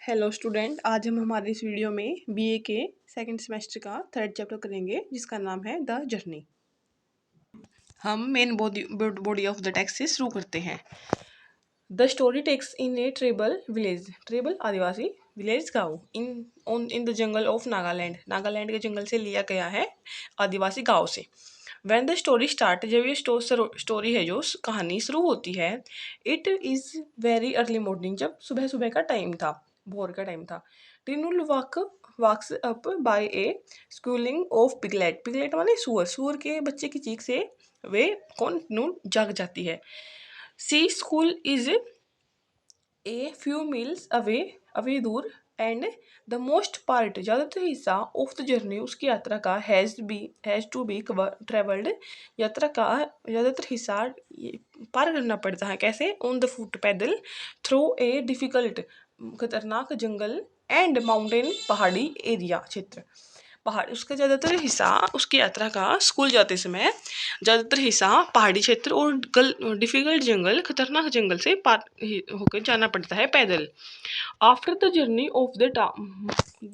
Hello student, आज हम हमारे इस वीडियो में बीए के सेकंड सेमेस्टर का थर्ड चैप्टर करेंगे जिसका नाम है द जर्नी। हम main body of the text से शुरू करते हैं। The story takes in a tribal village, tribal आदिवासी विलेज गाँव in the jungle of Nagaland, Nagaland के जंगल से लिया गया है, आदिवासी गाँव से। वैन द स्टोरी स्टार्ट, जब ये स्टोरी है जो कहानी शुरू होती है, it is very early morning, जब सुबह सुबह का टाइम था, भोर का टाइम था। Tinul wakes up by a squealing of piglet, piglet माने सुअर, सुअर के बच्चे की चीख से वे कौन नून जाग जाती है। She school is a few miles away दूर, एंड द मोस्ट पार्ट, ज़्यादातर हिस्सा ऑफ द जर्नी, उसकी यात्रा का, हैज़ टू बी ट्रेवल्ड, यात्रा का ज़्यादातर हिस्सा पार करना पड़ता है। कैसे? ऑन द फुट, पैदल, थ्रू ए डिफ़िकल्ट, खतरनाक जंगल, एंड माउंटेन, पहाड़ी एरिया क्षेत्र, पहाड़, उसका ज़्यादातर हिस्सा, उसकी यात्रा का स्कूल जाते समय ज़्यादातर हिस्सा पहाड़ी क्षेत्र और डिफिकल्ट जंगल, खतरनाक जंगल से पार होकर जाना पड़ता है पैदल। After the journey of the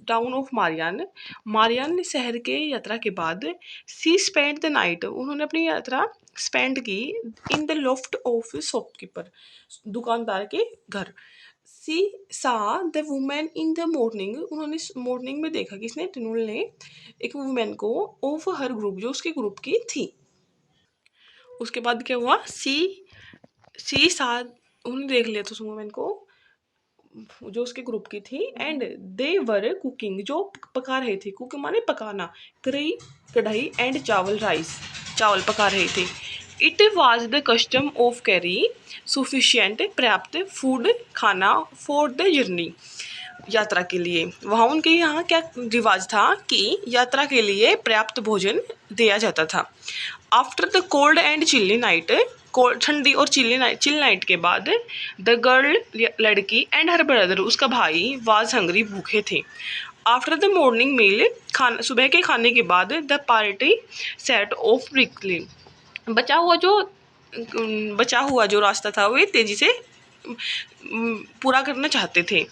town of Marian, Marian शहर के यात्रा के बाद, सी स्पेंड द नाइट, उन्होंने अपनी यात्रा स्पेंड की in the loft of shopkeeper, दुकानदार के घर। सी सा the women in the morning, उन्होंने मॉर्निंग में देखा, किसने? टिनुल ने, एक वुमेन को, ऑफ हर ग्रुप, जो उसके ग्रुप की थी। उसके बाद क्या हुआ? सी सा, उन्होंने देख लिया था उस वुमेन को जो उसके ग्रुप की थी, एंड दे वर कुकिंग, जो पका रहे थे, कुक माने पकाना, कढ़ाई एंड चावल, राइस, चावल पका रहे थे। It was the custom of carry sufficient, पर्याप्त फूड, खाना, फॉर द जर्नी, यात्रा के लिए। वहाँ उनके यहाँ क्या रिवाज था कि यात्रा के लिए पर्याप्त भोजन दिया जाता था। After the cold and chilli night, ठंडी और चिल नाइट के बाद, द गर्ल, लड़की, एंड हर ब्रदर, उसका भाई, वाज हंगरी, भूखे थे। आफ्टर द मॉर्निंग मील, खाना, सुबह के खाने के बाद, द पार्टी सेट ऑफ ब्रिकली, बचा हुआ जो रास्ता था वे तेजी से पूरा करना चाहते थे।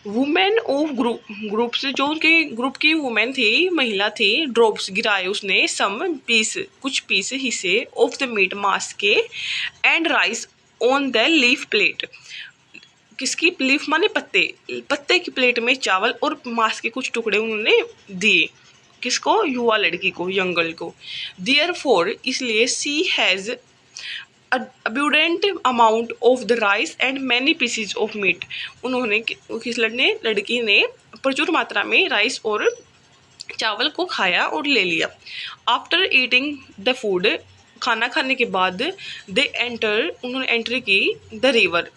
वुमेन ऑफ ग्रुप्स, जो उनके ग्रुप की वुमेन थी, महिला थी, ड्रॉप्स, गिराए उसने, सम पीस, कुछ पीस, हिस्से, ऑफ द मीट, मांस के, and rice on the leaf plate, किसकी लीफ माने पत्ते, पत्ते की प्लेट में चावल और मांस के कुछ टुकड़े उन्होंने दिए। किसको? युवा लड़की को, यंगल को। देयर फोर, इसलिए, सी has abundant amount of the rice and many pieces of meat, उन्होंने, किस लड़की ने प्रचुर मात्रा में राइस और चावल को खाया और ले लिया। आफ्टर ईटिंग द फूड, खाना खाने के बाद, दे एंटर, उन्होंने एंट्री की, द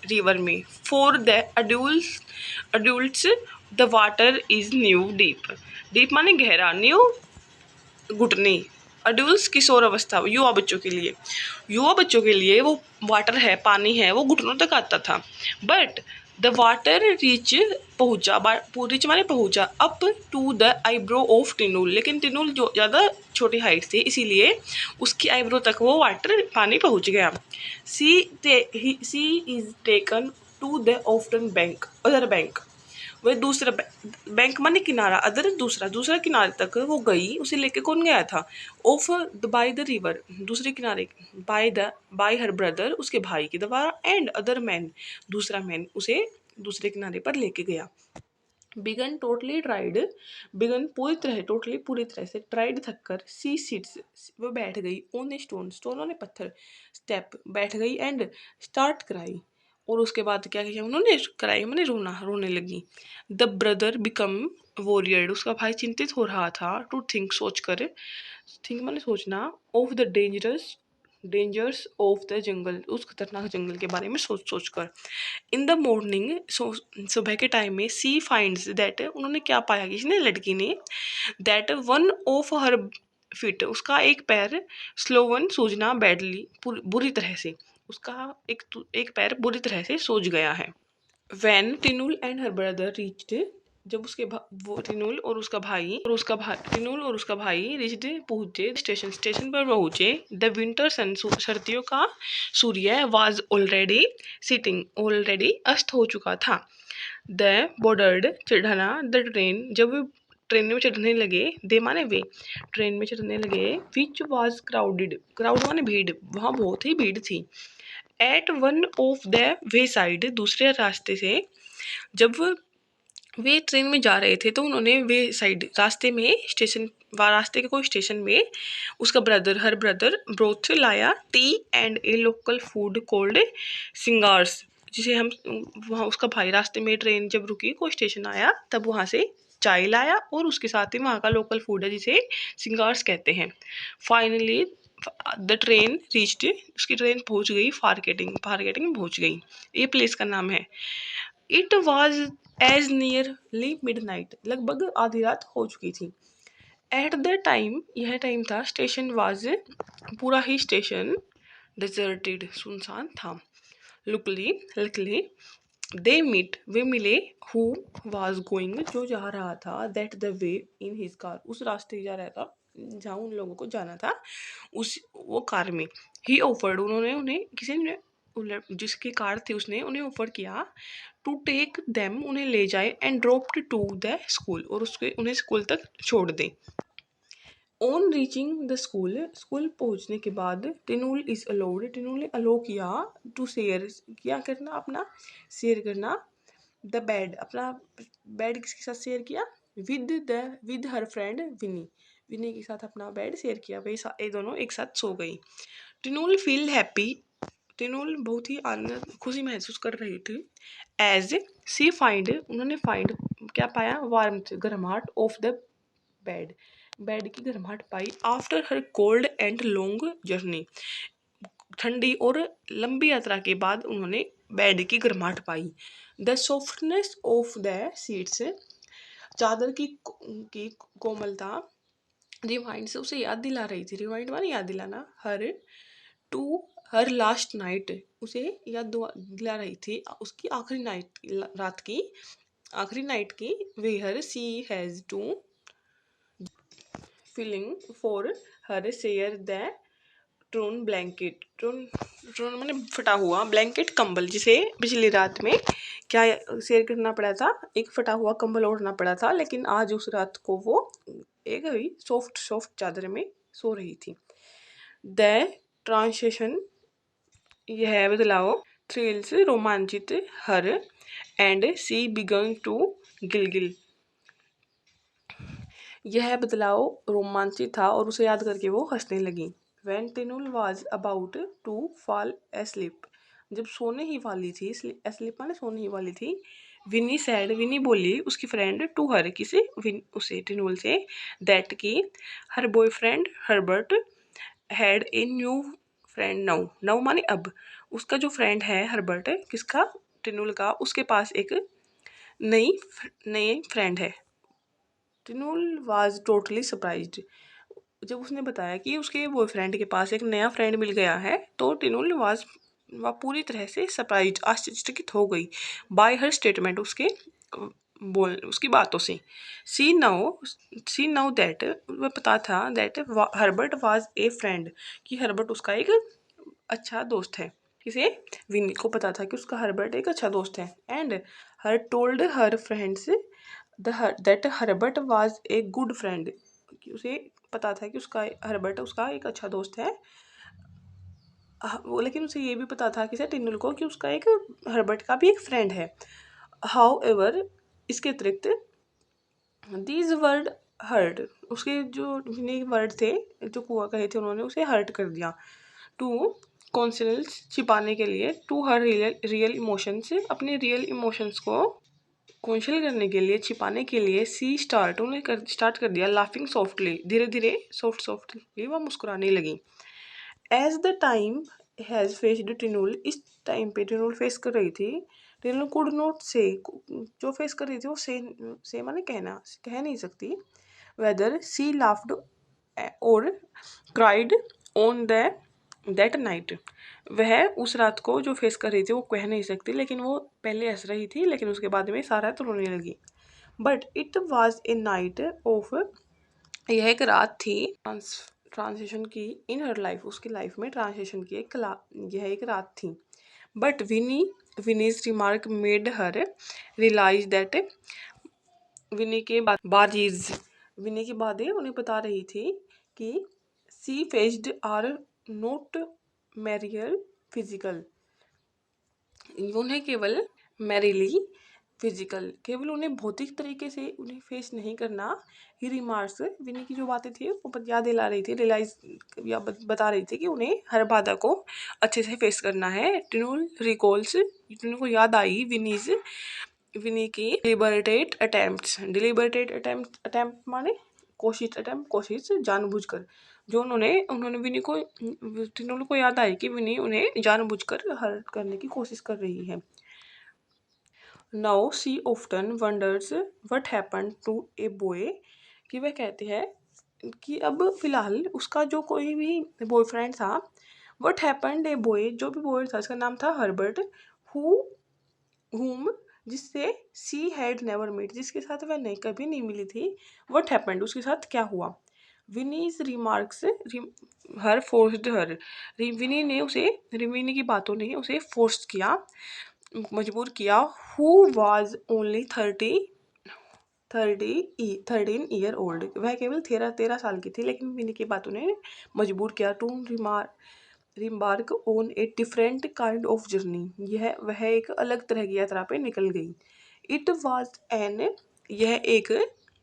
रिवर में, for the adults the water is new deep, deep माने गहरा, न्यू घुटने, अडल्ट किशोर अवस्था, युवा बच्चों के लिए वो वाटर है, पानी है, वो घुटनों तक आता था। But the water reach, reach माने पहुंचा, up to the eyebrow of Tinul, लेकिन टिनुल जो ज़्यादा छोटी हाइट थी, इसीलिए उसकी आईब्रो तक वो वाटर, पानी पहुंच गया। She is taken to the ऑफ्टन बैंक, अदर बैंक, वह दूसरा बैंक माने किनारा, अदर दूसरा किनारे तक वो गई, उसे लेके कौन गया था? ऑफ बाय द रिवर, दूसरे किनारे, बाय हर ब्रदर, उसके भाई के द्वारा, एंड अदर मैन, दूसरा मैन उसे दूसरे किनारे पर लेके गया। बिगन टोटली ट्राइड, बिगन पूरी तरह से, ट्राइड थककर, सी सिट्स, वो बैठ गई, ऑन ए स्टोन, स्टोन ने पत्थर, स्टेप, बैठ गई, एंड स्टार्ट क्राई, और उसके बाद क्या किया उन्होंने? क्राई मैंने रोने लगी। द ब्रदर बिकम वॉरियर्ड, उसका भाई चिंतित हो रहा था, टू थिंक, सोचकर, थिंक मैंने सोचना, of the dangers of the jungle, उस खतरनाक जंगल के बारे में सोच कर। इन द मॉर्निंग, सुबह के टाइम में, सी फाइंड्स दैट, उन्होंने क्या पाया, किसने? लड़की ने, that one of her fit, उसका एक पैर, स्लोवन, सूजना, बैडली, बुरी तरह से, उसका एक पैर बुरी तरह से सूज गया है। When Tinul and her brother reached, जब वो टिनुल और उसका भाई रिच्ड, पहुंचे, स्टेशन पर पहुंचे। द विंटर सन, सर्दियों का सूर्य, वाज ऑलरेडी सिटिंग, ऑलरेडी अस्त हो चुका था। द बोर्डर्ड चढ़ना द ट्रेन, जब वे ट्रेन में चढ़ने लगे, दे माने वे, ट्रेन में चढ़ने लगे, विच वॉज क्राउडेड, क्राउड माने भीड़, वहाँ बहुत ही भीड़ थी। At one of the way side, दूसरे रास्ते से, जब वे ट्रेन में जा रहे थे तो उन्होंने वे साइड रास्ते में स्टेशन रास्ते के कोई स्टेशन में उसका ब्रदर, हर ब्रदर ब्रोथ लाया, tea and a local food called सिंगार्स, जिसे हम वहाँ उसका भाई रास्ते में ट्रेन जब रुकी कोई स्टेशन आया तब वहाँ से चाय लाया और उसके साथ ही वहाँ का लोकल फूड है जिसे सिंगार्स कहते हैं। फाइनली द ट्रेन रीच्ड, उसकी ट्रेन पहुँच गई फारकेटिंग, फारकेटिंग में पहुँच गई, ये प्लेस का नाम है। It was as nearly midnight, लगभग आधी रात हो चुकी थी। एट द टाइम, यह टाइम था, स्टेशन वाज, पूरा ही स्टेशन डिजर्टेड, सुनसान था। लुकली लकली दे मीट, वे मिले, हु वाज गोइंग, जो जा रहा था, that the way in his car, उस रास्ते जा रहा था जहाँ उन लोगों को जाना था, उस वो कार में। ही ऑफर्ड, उन्होंने उन्हें किसी ने जिसकी कार थी उसने उन्हें ऑफर किया टू टेक देम, उन्हें ले जाए, and dropped to the school, और उसके उन्हें स्कूल तक छोड़ दे। On reaching the school, school पहुंचने के बाद, टिनुल इज अलाउड, टिनुल ने अलो किया, टू शेयर, क्या करना अपना, शेयर करना, द बेड, अपना बेड किसके साथ शेयर किया, विद हर फ्रेंड विनी, विनी के साथ अपना बेड शेयर किया, वे ये दोनों एक साथ सो गई। टिनुल फील हैप्पी, टिनुल बहुत ही आनंद खुशी महसूस कर रही थी। एज सी फाइंड, उन्होंने फाइंड क्या पाया, वार्मथ, गर्माहट, ऑफ द बेड, बेड की गर्माहट पाई, after her cold and long journey, ठंडी और लंबी यात्रा के बाद उन्होंने बेड की गर्माहट पाई। The softness of the sheets, चादर की कोमलता, रिवाइंड से उसे याद दिला रही थी, रिवाइंड माने याद दिलाना, her to her last night, उसे याद दिला रही थी उसकी आखिरी नाइट, रात की आखिरी नाइट की, where she has to feeling for her share the torn blanket, torn torn मैंने फटा हुआ, ब्लैंकेट कंबल, जिसे पिछली रात में क्या शेयर करना पड़ा था, एक फटा हुआ कंबल ओढ़ना पड़ा था, लेकिन आज उस रात को वो एक ही सॉफ्ट सॉफ्ट चादर में सो रही थी। द ट्रांसलेशन, यह बदलाव, थ्रिल्स, रोमांचित हर, एंड सी बिगन टू गिलगिल, यह बदलाव रोमांचित था और उसे याद करके वो हंसने लगी। When टिनुल was about to fall asleep, जब सोने ही वाली थी, asleep माने सोने ही वाली थी, विनी सैड, विनी बोली उसकी फ्रेंड टू हर, किसे, उसे, टिनुल से, दैट की हर boyfriend Herbert had a new friend now, now माने अब, उसका जो फ्रेंड है हर्बर्ट, किसका, टिनुल का, उसके पास एक नई नई फ्रेंड है। टिनुल वाज टोटली सरप्राइज्ड, जब उसने बताया कि उसके बॉयफ्रेंड के पास एक नया फ्रेंड मिल गया है तो टिनुल वाज, वह पूरी तरह से सरप्राइज, आश्चर्यचकित हो गई, बाय हर स्टेटमेंट, उसके बोल उसकी बातों से। सी नाउ दैट, वह पता था, that Herbert was a friend, कि हर्बर्ट उसका एक अच्छा दोस्त है, किसे, विनी को पता था कि उसका हर्बर्ट एक अच्छा दोस्त है। And her told her friends that Herbert was a good friend, कि उसे पता था कि उसका हर्बर्ट उसका एक अच्छा दोस्त है, वो, लेकिन उसे ये भी पता था किसे, टिनुल को, कि उसका एक हर्बर्ट का भी एक फ्रेंड है। हाउ एवर, इसके अतिरिक्त, दीज वर्ड हर्ट, उसके जो वर्ड थे जो कुआ कहे थे उन्होंने उसे हर्ट कर दिया। टू कॉन्सिनल्स, छिपाने के लिए, टू हर रियल इमोशंस, अपने रियल इमोशंस को कॉन्शियल करने के लिए, छिपाने के लिए, सी स्टार्ट, उन्हें स्टार्ट कर दिया, लाफिंग सॉफ्टली, धीरे धीरे सॉफ्टली वह मुस्कुराने लगी। As the time has faced Tinul, इस टाइम पे टिनुल फेस कर रही थी, टिनुल कुड नॉट से, जो फेस कर रही थी वो से माने कहना, कह नहीं सकती, वेदर सी लाफ्ड और cried on the that night, वह उस रात को जो फेस कर रही थी वो कह नहीं सकती, लेकिन वो पहले हंस रही थी, लेकिन उसके बाद में सारा तो रोने लगी। But it was a night of, यह एक रात थी, ट्रांजिशन की, इन हर लाइफ, उसकी लाइफ में ट्रांजिशन की एक यह एक रात थी। But Vini Vini's remark made her realise that Vini के बाजीज विनी की बातें उन्हें बता रही थी कि she faced are not material physical, उन्हें केवल मैरिली फिजिकल, केवल उन्हें भौतिक तरीके से उन्हें फेस नहीं करना। ही रिमार्क्स विनी की जो बातें थी वो याद दिला रही थी, रियलाइज या बता रही थी कि उन्हें हर बाधा को अच्छे से फेस करना है। टिनुल रिकॉल्स, टिनुल को याद आई विनी की डिलिबरेटेड अटेम्प्ट माने कोशिश जानबूझकर, जो उन्होंने विनी को, टिनुल को याद आई कि विनी उन्हें जानबूझकर हर्ट करने की कोशिश कर रही है। Now she often wonders what happened to a boy, कि वह कहते हैं कि अब फिलहाल उसका जो कोई भी बॉयफ्रेंड था, व्हाट हैपेंड ए बॉय, जो भी बॉय था उसका नाम था हर्बर्ट, हुम जिससे सी हैड नेवर मीट, जिसके साथ वह नहीं कभी नहीं मिली थी। व्हाट हैपेंड उसके साथ क्या हुआ। विनीज रिमार्क्स हर फोर्स्ड हर, विनी ने उसे, विनी की बातों ने उसे फोर्स किया, मजबूर किया। Who was only 13 year old, वह केवल 13 साल की थी, लेकिन विनी की बातों ने मजबूर किया। To remark on a different kind of journey, वह एक अलग तरह की यात्रा पे निकल गई। इट वॉज एन, यह एक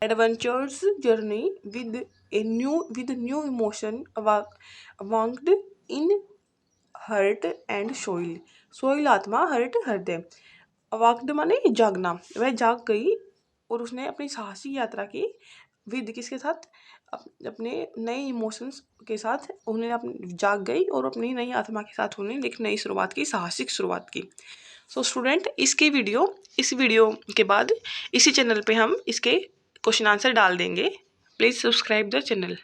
adventures journey with new emotion अवांग्ड इन हर्ट एंड सोइल आत्मा, हर्ट हृदय, अवाक्ड माने जागना, वह जाग गई और उसने अपनी साहसी यात्रा की विद किसके साथ, अपने नए इमोशंस के साथ, उन्हें जाग गई और अपनी नई आत्मा के साथ उन्हें एक नई शुरुआत की, साहसिक शुरुआत की। सो स्टूडेंट, इस वीडियो के बाद इसी चैनल पे हम इसके क्वेश्चन आंसर डाल देंगे। Please subscribe the channel.